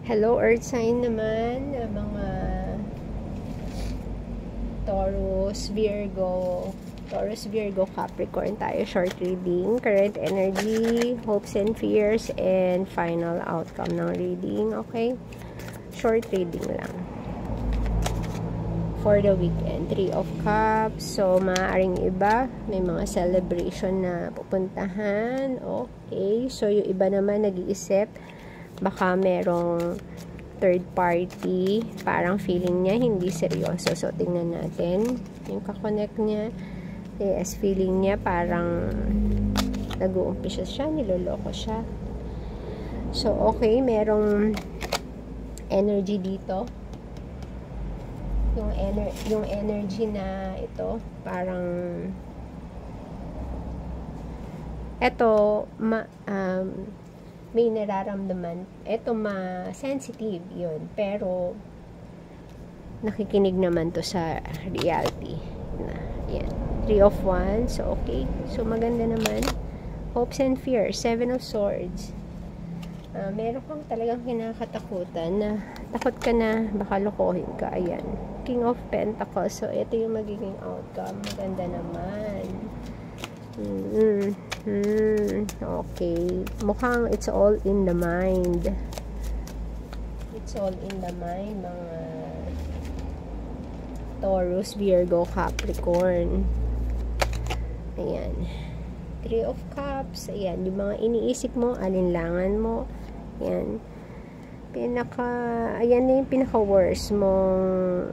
Hello Earth sign naman, mga Taurus, Virgo, Capricorn tayo. Short reading, current energy, hopes and fears, and final outcome ng reading. Okay? Short reading lang. For the weekend, 3 of Cups. So, maaaring iba, may mga celebration na pupuntahan. Okay? So, yung iba naman nag-iisip, baka merong third party, parang feeling niya hindi seryoso. So, tingnan natin yung kakonect niya. Yes, feeling niya parang nag-uumpisa siya, niloloko siya. So, okay, merong energy dito. Yung energy na ito, parang may nararamdaman. Ito sensitive yun. Pero, nakikinig naman to sa reality. Yan. 3 of Wands. So, okay. So, maganda naman. Hopes and fears. 7 of Swords. Meron kang talagang kinakatakutan na takot ka na baka lokohin ka. Ayan. King of Pentacles. So, ito yung magiging outcome. Maganda naman. Okay. Mukhang it's all in the mind. It's all in the mind, mga Taurus, Virgo, Capricorn. Ayan. 3 of Cups. Ayan. Yung mga iniisip mo, alinlangan mo. Ayan. Ayan na yung pinaka-worst mong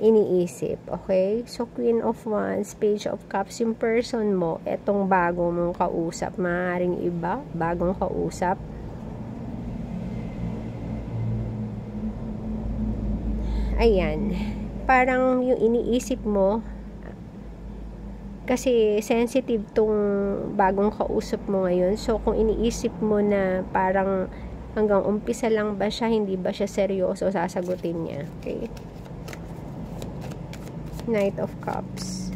iniisip. Okay? So, Queen of Wands, Page of Cups, yung person mo, etong bago mong kausap, maaaring iba, bagong kausap. Ayan. Parang yung iniisip mo, kasi sensitive tong bagong kausap mo ngayon. So, kung iniisip mo na parang hanggang umpisa lang ba siya, hindi ba siya seryoso, sasagutin niya. Okay? Knight of Cups.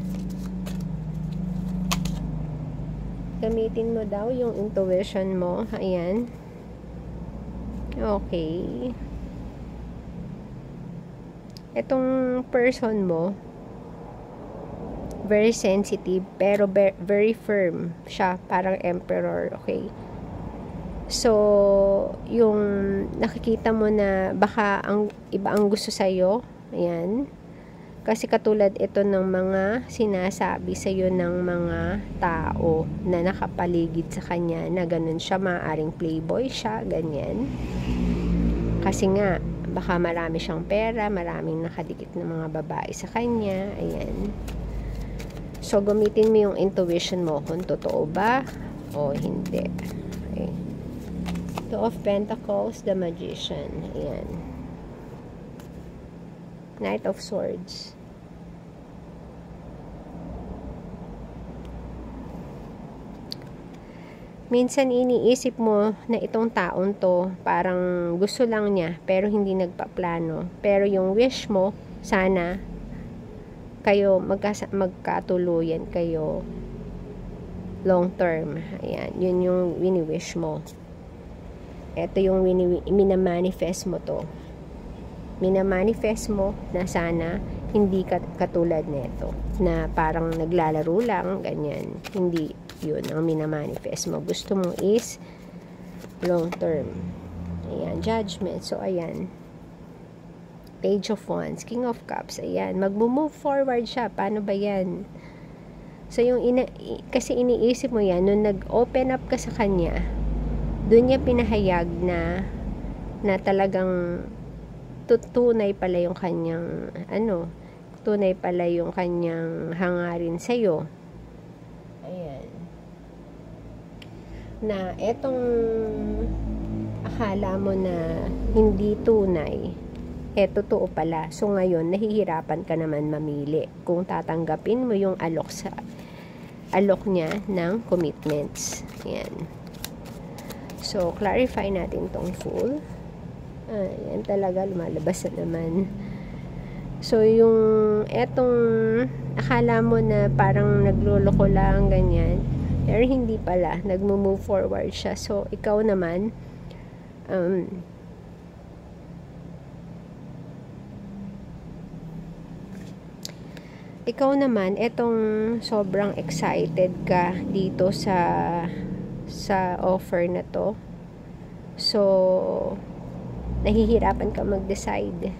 Gamitin mo daw yung intuition mo. Ayan. Okay. Itong person mo, very sensitive, pero very firm siya. Parang emperor. Okay. So, yung nakikita mo na baka iba ang gusto sa'yo. Ayan. Kasi katulad ito ng mga sinasabi sa iyo ng mga tao na nakapaligid sa kanya na ganun siya, maaaring playboy siya, ganyan. Kasi nga, baka marami siyang pera, maraming nakadikit na mga babae sa kanya, ayan. So, gamitin mo yung intuition mo kung totoo ba o hindi. Okay. 2 of Pentacles, the Magician, ayan. Knight of Swords. Minsan iniisip mo na itong taon to, parang gusto lang niya, pero hindi nagpaplano. Pero yung wish mo, sana kayo magkatuluyan kayo long term. Ayan, yun yung wini-wish mo. Ito yung minamanifest mo to. Minamanifest mo na sana hindi katulad nito, na parang naglalaro lang, ganyan. Hindi yun ang minamanifest mo. Gusto mo is long term. Ayan, Judgment. So, ayan. Page of Wands, King of Cups. Ayan, mag-move forward siya. Paano ba yan? So, yung kasi iniisip mo yan, nung nag-open up ka sa kanya, dun niya pinahayag na talagang tunay pala yung kanyang tunay pala yung kanyang hangarin sa'yo. Ayan. Na etong akala mo na hindi tunay, totoo pala. So, ngayon, nahihirapan ka naman mamili kung tatanggapin mo yung alok niya ng commitments. Ayan. So, clarify natin tong full. Ayan talaga, lumalabas na naman. So, yung etong akala mo na parang nagluloko lang, ganyan, pero hindi pala, nagmo-move forward siya. So, ikaw naman, ikaw naman, etong sobrang excited ka dito sa offer na to. So, nahihirapan ka mag-decide.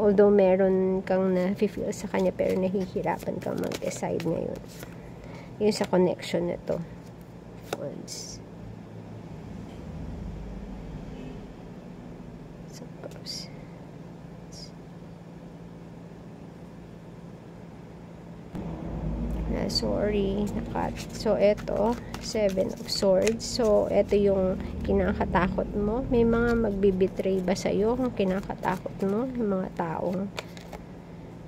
Although meron kang na-feel sa kanya, pero nahihirapan kang mag-decide ngayon. Yun sa connection na to. Once. Suppose. Sorry, nakat. So, eto, 7 of Swords. So, eto yung kinakatakot mo. May mga magbibitray ba sa'yo kung kinakatakot mo? Yung mga taong,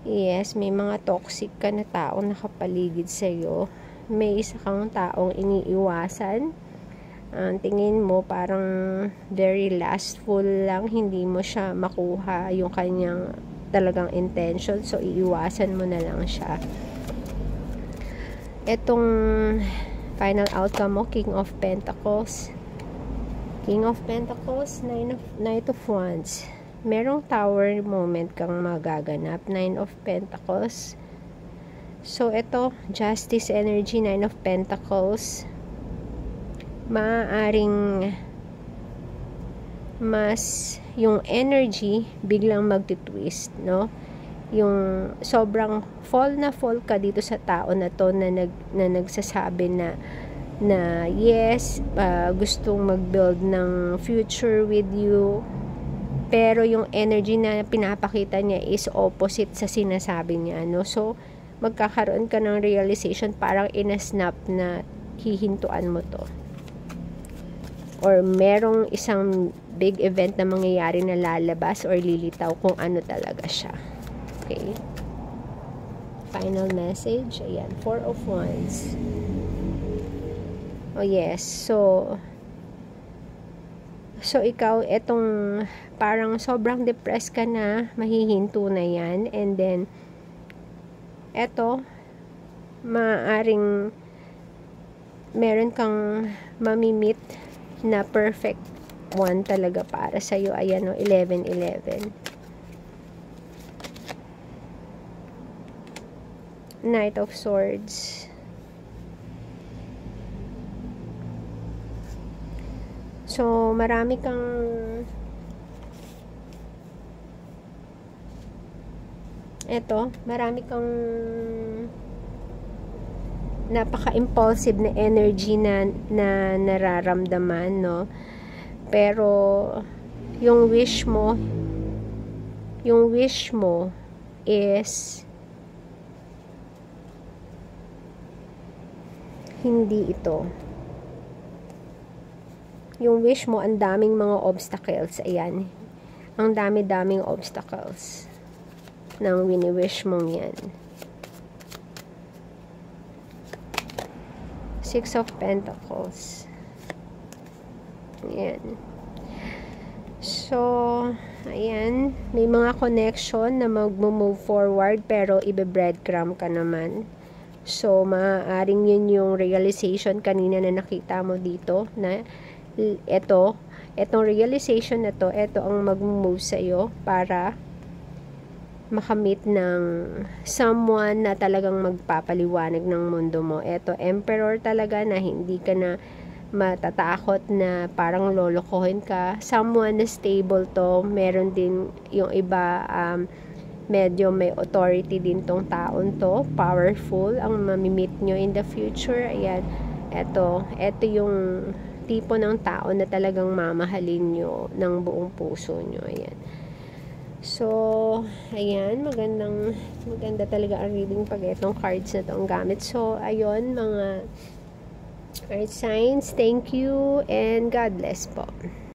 yes, may mga toxic ka na taong nakapaligid sa'yo. May isa kang taong iniiwasan. Tingin mo parang very lustful lang. Hindi mo siya makuha yung kanyang talagang intention. So, iiwasan mo na lang siya. Etong final outcome mo, King of Pentacles. King of Pentacles, Knight of Wands. Merong tower moment kang magaganap, 9 of Pentacles. So, ito, Justice energy, 9 of Pentacles. Maaaring mas yung energy biglang magtitwist, no? Yung sobrang fall ka dito sa tao na to na nagsasabi na yes, gustong mag-build ng future with you, pero yung energy na pinapakita niya is opposite sa sinasabi niya, no? So, magkakaroon ka ng realization, parang in-snap na hihintuan mo to. Or merong isang big event na mangyayari na lalabas or lilitaw kung ano talaga siya. Okay. Final message. Ayan. 4 of Wands. Oh, yes. So, ikaw, etong parang sobrang depressed ka na, mahihinto na yan. And then, eto, maaring meron kang mamimit na perfect one talaga para sa'yo. Ayan, o, 11-11. Knight of Swords. So, marami kang napaka-impulsive na energy na nararamdaman, no? Pero yung wish mo is hindi ito. Yung wish mo, ang daming mga obstacles. Ayan. Ang dami-daming obstacles ng wini-wish mong yan. 6 of Pentacles. Ayan. So, ayan. May mga connection na mag-move forward, pero ibe-breadcrumb ka naman. So, maaaring yun yung realization kanina na nakita mo dito, na etong realization na to, ito ang mag-move sa'yo para makamit ng someone na talagang magpapaliwanag ng mundo mo. Ito, Emperor talaga, na hindi ka na matatakot na parang lolokohin ka. Someone na stable to. Meron din yung iba, medyo may authority din tong taon to, powerful ang mamimit nyo in the future. Ayan, eto yung tipo ng tao na talagang mamahalin nyo ng buong puso nyo. Ayan. So, ayan, maganda talaga ang reading pag itong cards na to ang gamit. So, ayun, mga earth signs, thank you and God bless po.